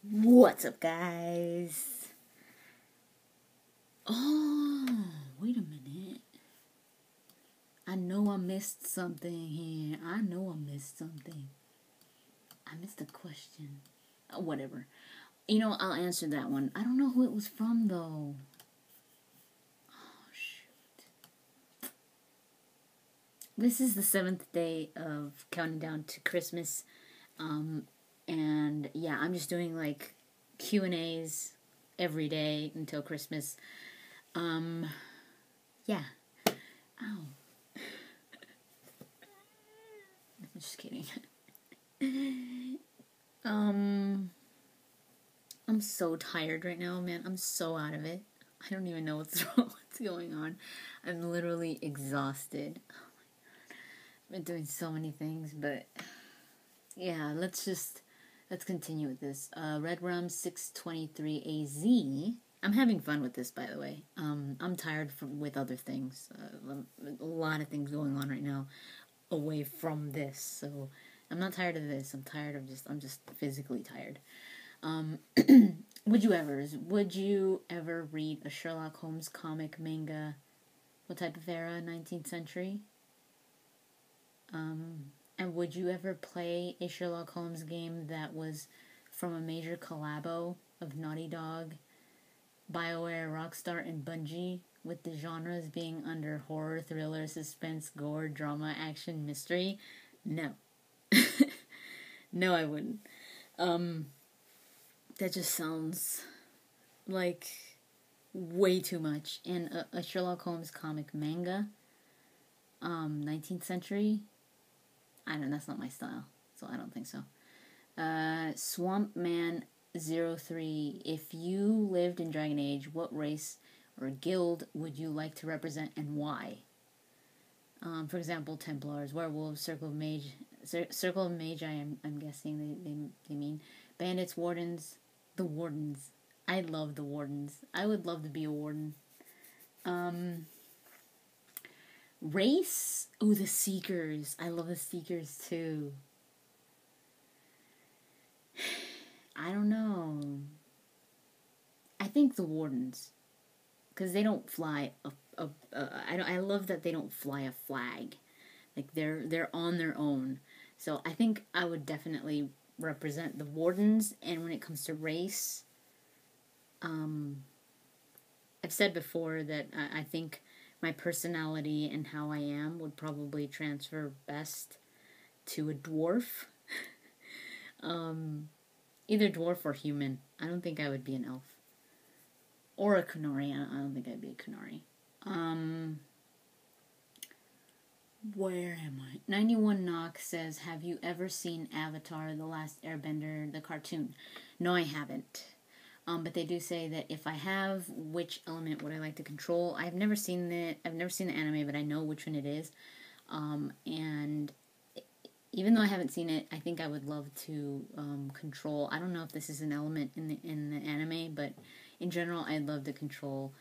What's up, guys? Oh, wait a minute. I know I missed something here. I missed a question. Whatever. I'll answer that one. I don't know who it was from, though. Oh, shoot. This is the 7th day of counting down to Christmas. And yeah, I'm just doing like Q&As every day until Christmas. Yeah. Ow. I'm just kidding. I'm so tired right now, man. I'm so out of it. I don't even know what's going on. I'm literally exhausted. Oh my God. I've been doing so many things, but yeah, let's continue with this. Red Rum 623 AZ. I'm having fun with this, by the way. I'm tired with other things. A lot of things going on right now away from this. So I'm not tired of this. I'm just physically tired. Would you ever read a Sherlock Holmes comic, manga? What type of era? 19th century? And would you ever play a Sherlock Holmes game that was from a major collabo of Naughty Dog, BioWare, Rockstar, and Bungie, with the genres being under horror, thriller, suspense, gore, drama, action, mystery? No. No, I wouldn't. That just sounds like way too much. And a Sherlock Holmes comic manga, 19th century, that's not my style, so I don't think so. Swampman03, if you lived in Dragon Age, what race or guild would you like to represent and why? For example, Templars, Werewolves, Circle of Mage, I'm guessing they mean. Bandits, Wardens, the Wardens. I love the Wardens. I would love to be a Warden. Race? Oh, the Seekers. I love the Seekers too. I don't know. I think the Wardens, because they don't fly I love that they don't fly a flag. Like they're on their own. So I think I would definitely represent the Wardens. And when it comes to race, I've said before that I think my personality and how I am would probably transfer best to a dwarf. Either dwarf or human. I don't think I would be an elf. Or a Kunari. I don't think I'd be a Kunari. Where am I? 91 Knock says, have you ever seen Avatar, The Last Airbender, the cartoon? No, I haven't. But they do say that if I have, which element would I like to control? I've never seen the anime, but I know which one it is. And even though I haven't seen it, I think I would love to control. I don't know if this is an element in the anime, but in general, I'd love to control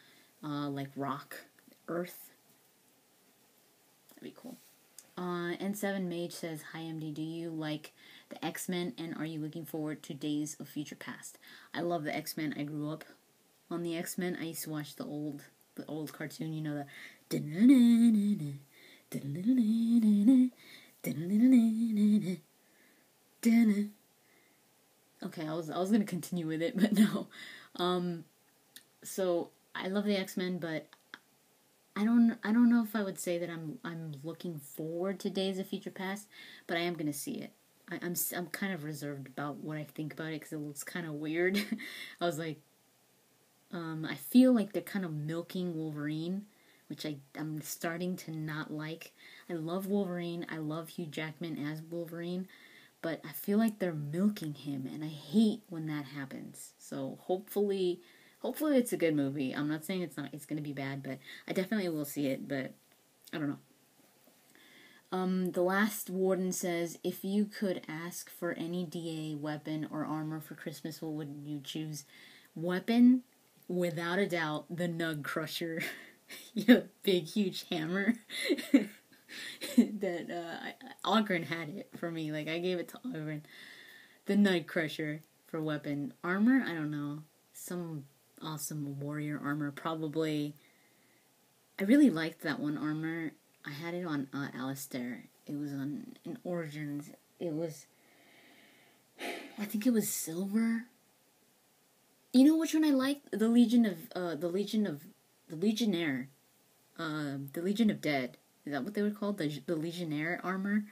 like rock, earth. That'd be cool. N7 Mage says, hi MD, do you like the X-Men and are you looking forward to Days of Future Past? I love the X-Men. I grew up on the X-Men. I used to watch the old cartoon, the okay, I was gonna continue with it, but no. So I love the X-Men, but I don't know if I would say that I'm looking forward to Days of Future Past, but I am gonna see it. I'm kind of reserved about what I think about it because it looks kind of weird. I was like, I feel like they're kind of milking Wolverine, which I'm starting to not like. I love Wolverine. I love Hugh Jackman as Wolverine, but I feel like they're milking him, and I hate when that happens. So hopefully it's a good movie. I'm not saying it's going to be bad, but I definitely will see it, but I don't know. The Last Warden says, if you could ask for any DA, weapon, or armor for Christmas, what would you choose? Weapon? Without a doubt, the Nug Crusher. Big, huge hammer. That, Ogren had it for me. Like, I gave it to Ogren. The Nug Crusher. for weapon. Armor, I don't know. Some awesome warrior armor, probably. I really liked that one armor. I had it on Alistair. It was in Origins. It was, I think it was silver. You know which one I liked? The Legionnaire. The Legion of Dead. Is that what they were called? The Legionnaire armor.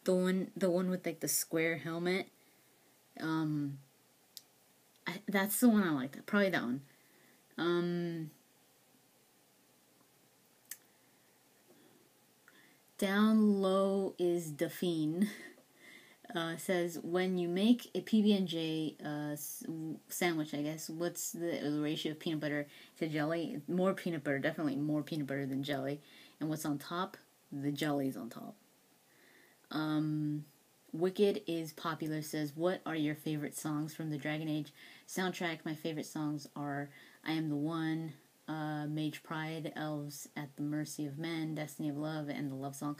The one with like the square helmet. That's the one I liked. Probably that one. Down low is Daphine. Says, when you make a PB&J sandwich, I guess, what's the ratio of peanut butter to jelly? More peanut butter, definitely more peanut butter than jelly. And what's on top? The jelly's on top. Wicked is popular. Says, what are your favorite songs from the Dragon Age soundtrack? My favorite songs are I Am the One, Mage Pride, Elves at the Mercy of Men, Destiny of Love, and the Love Song.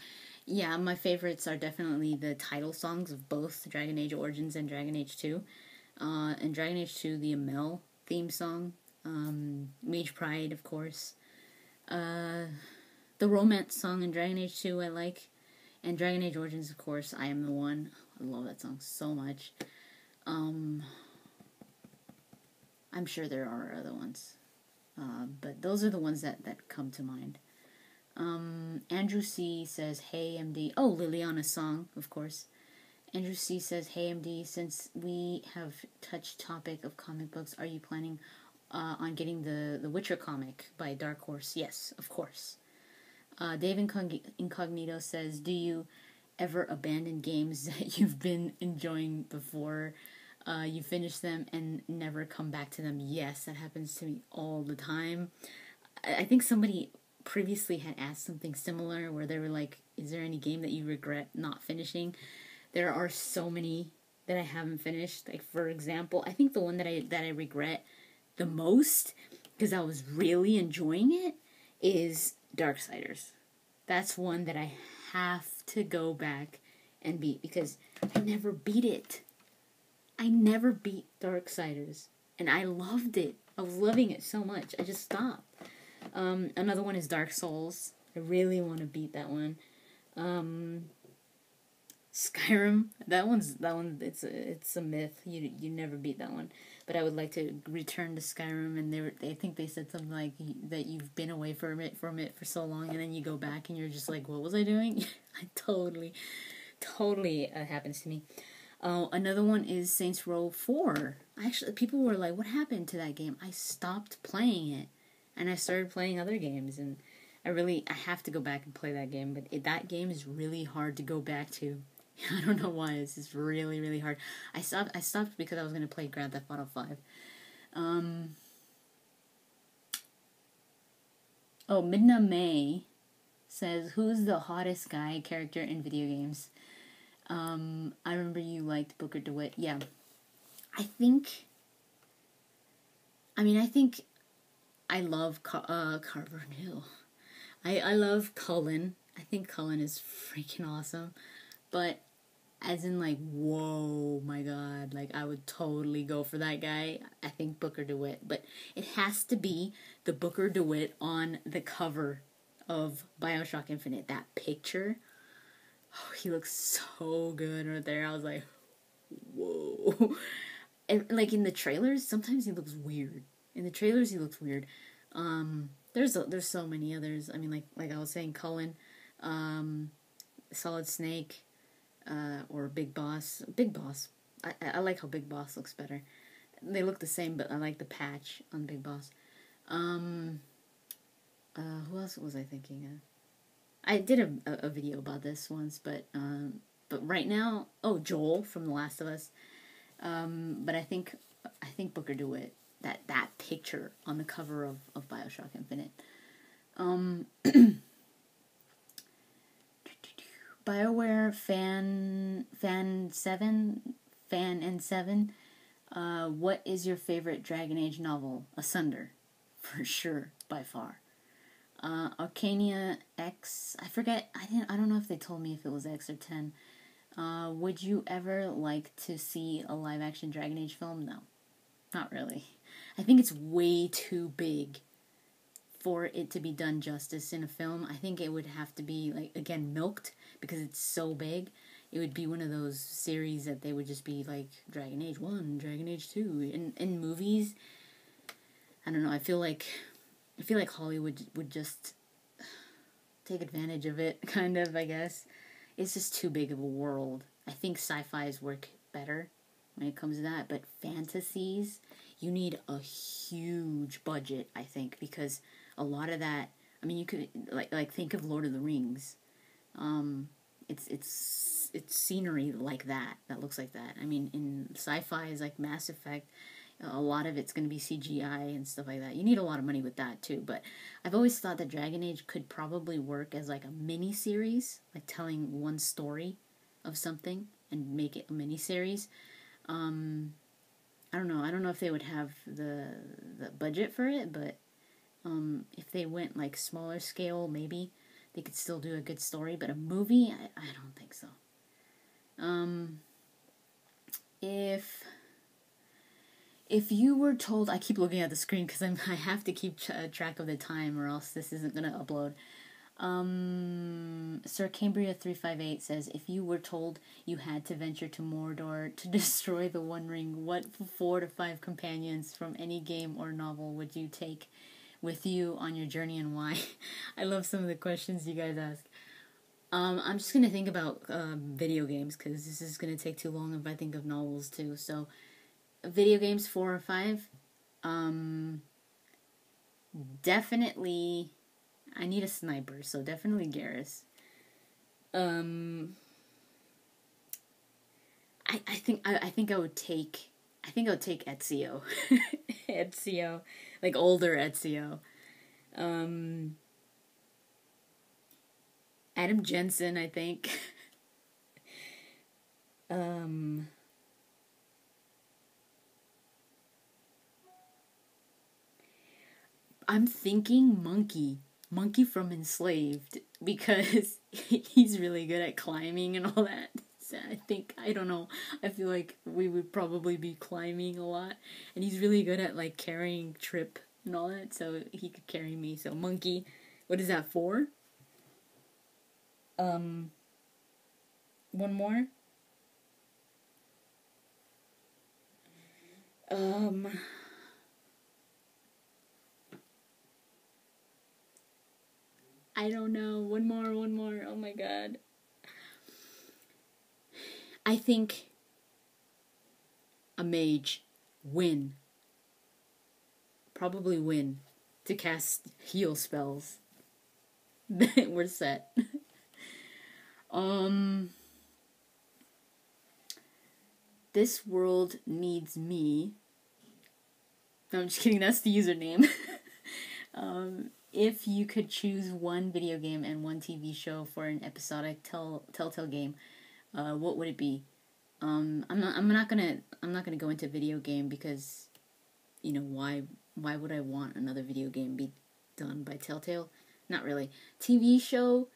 Yeah, my favorites are definitely the title songs of both Dragon Age Origins and Dragon Age 2. In Dragon Age 2, the Amel theme song, Mage Pride, of course. The romance song in Dragon Age 2 I like. And Dragon Age Origins, of course, I Am the One. I love that song so much. I'm sure there are other ones. But those are the ones that come to mind. Andrew C. says, hey, MD. Oh, Liliana's song, of course. Andrew C. says, hey, MD, since we have touched topic of comic books, are you planning on getting the Witcher comic by Dark Horse? Yes, of course. Dave Incognito says, do you ever abandon games that you've been enjoying before you finish them and never come back to them? Yes, that happens to me all the time. I think somebody previously had asked something similar where they were like, is there any game that you regret not finishing? There are so many that I haven't finished. Like, for example, I think the one that I regret the most, because I was really enjoying it, is Darksiders. That's one that I have to go back and beat, because I never beat it. I never beat Darksiders, and I loved it. I was loving it so much. I just stopped. Another one is Dark Souls. I really want to beat that one. Skyrim. That one. It's a myth. You never beat that one. But I would like to return to Skyrim, and I think they said something like that you've been away from it for so long, and then you go back and you're just like, what was I doing? I totally happens to me. Another one is Saints Row 4. Actually, people were like, what happened to that game? I stopped playing it, and I started playing other games, and I have to go back and play that game, but that game is really hard to go back to. I don't know why. It's just really, really hard. I stopped because I was going to play Grand Theft Auto 5. Midna May says, who's the hottest guy character in video games? I remember you liked Booker DeWitt. Yeah. I think I love Carver New. I love Cullen. I think Cullen is freaking awesome. But as in, like, whoa, my God, like, I would totally go for that guy. I think Booker DeWitt. But it has to be the Booker DeWitt on the cover of BioShock Infinite. That picture. Oh, he looks so good right there. I was like, whoa. And, like, in the trailers, sometimes he looks weird. In the trailers, he looks weird. There's so many others. I mean, like I was saying, Cullen, Solid Snake, or Big Boss. Big Boss. I like how Big Boss looks better. They look the same, but I like the patch on Big Boss. Who else was I thinking of? I did a video about this once, but right now, Joel from The Last of Us. But I think Booker DeWitt. That picture on the cover of BioShock Infinite. BioWare fan N7. What is your favorite Dragon Age novel? Asunder, for sure, by far. Arcania X. I forget. I don't know if they told me if it was X or 10. Would you ever like to see a live-action Dragon Age film? No, not really. I think it's way too big for it to be done justice in a film. I think it would have to be, like, again, milked, because it's so big. It would be one of those series that they would just be like Dragon Age 1, Dragon Age 2. In movies, I don't know, I feel like Hollywood would just take advantage of it, kind of, I guess. It's just too big of a world. I think sci-fi's work better when it comes to that, but fantasies, you need a huge budget, I think, because a lot of that, I mean, you could, like think of Lord of the Rings. It's scenery like that looks like that. I mean, in sci-fi is like Mass Effect, a lot of it's going to be CGI and stuff like that. You need a lot of money with that too, but I've always thought that Dragon Age could probably work as like a mini series, like telling one story of something and make it a mini series. I don't know. I don't know if they would have the budget for it, but if they went like smaller scale, maybe they could still do a good story. But a movie, I don't think so. If you were told, I keep looking at the screen because I have to keep track of the time, or else this isn't gonna upload. Sir Cambria 358 says, if you were told you had to venture to Mordor to destroy the One Ring, what 4 to 5 companions from any game or novel would you take with you on your journey, and why? I love some of the questions you guys ask. I'm just gonna think about video games, because this is gonna take too long if I think of novels too. So, video games 4 or 5. Definitely, I need a sniper, so definitely Garrus. I think I would take Ezio. Ezio, like older Ezio. Adam Jensen, I think. I'm thinking Monkey from Enslaved, because he's really good at climbing and all that. So I don't know, I feel like we would probably be climbing a lot, and he's really good at like carrying Trip and all that, so he could carry me. So Monkey, what is that for? One more. I don't know. One more. Oh my god. I think a mage. Win. Probably win. To cast heal spells. We're set. This world needs me. No, I'm just kidding. That's the username. If you could choose one video game and one TV show for an episodic Telltale game, what would it be? I'm not gonna go into video game, because, you know, why would I want another video game be done by Telltale? Not really. TV show,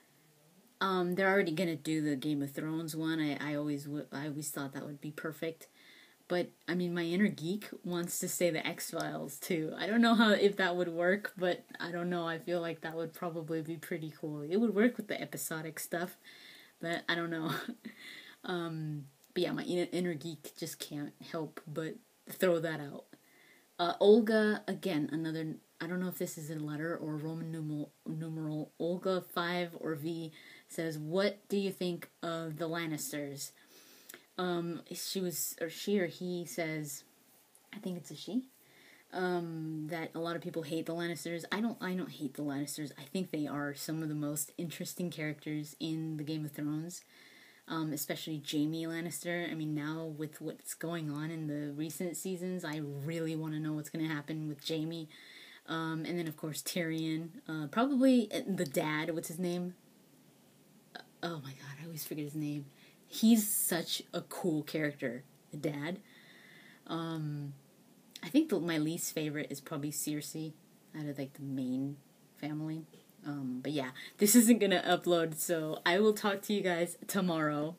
they're already gonna do the Game of Thrones one. I always thought that would be perfect. But, I mean, my inner geek wants to say the X-Files, too. I don't know if that would work, but I don't know. I feel like that would probably be pretty cool. It would work with the episodic stuff, but I don't know. But yeah, my inner geek just can't help but throw that out. Olga, again, another, I don't know if this is a letter or Roman numeral, Olga 5 or V, says, what do you think of the Lannisters? She or he says, I think it's a she, that a lot of people hate the Lannisters. I don't hate the Lannisters. I think they are some of the most interesting characters in the Game of Thrones, especially Jaime Lannister. I mean, now with what's going on in the recent seasons, I really want to know what's going to happen with Jaime. And then, of course, Tyrion. Probably the dad, what's his name? Oh my god, I always forget his name. He's such a cool character, the dad. I think my least favorite is probably Cersei, out of like the main family. But yeah, this isn't gonna upload, so I will talk to you guys tomorrow.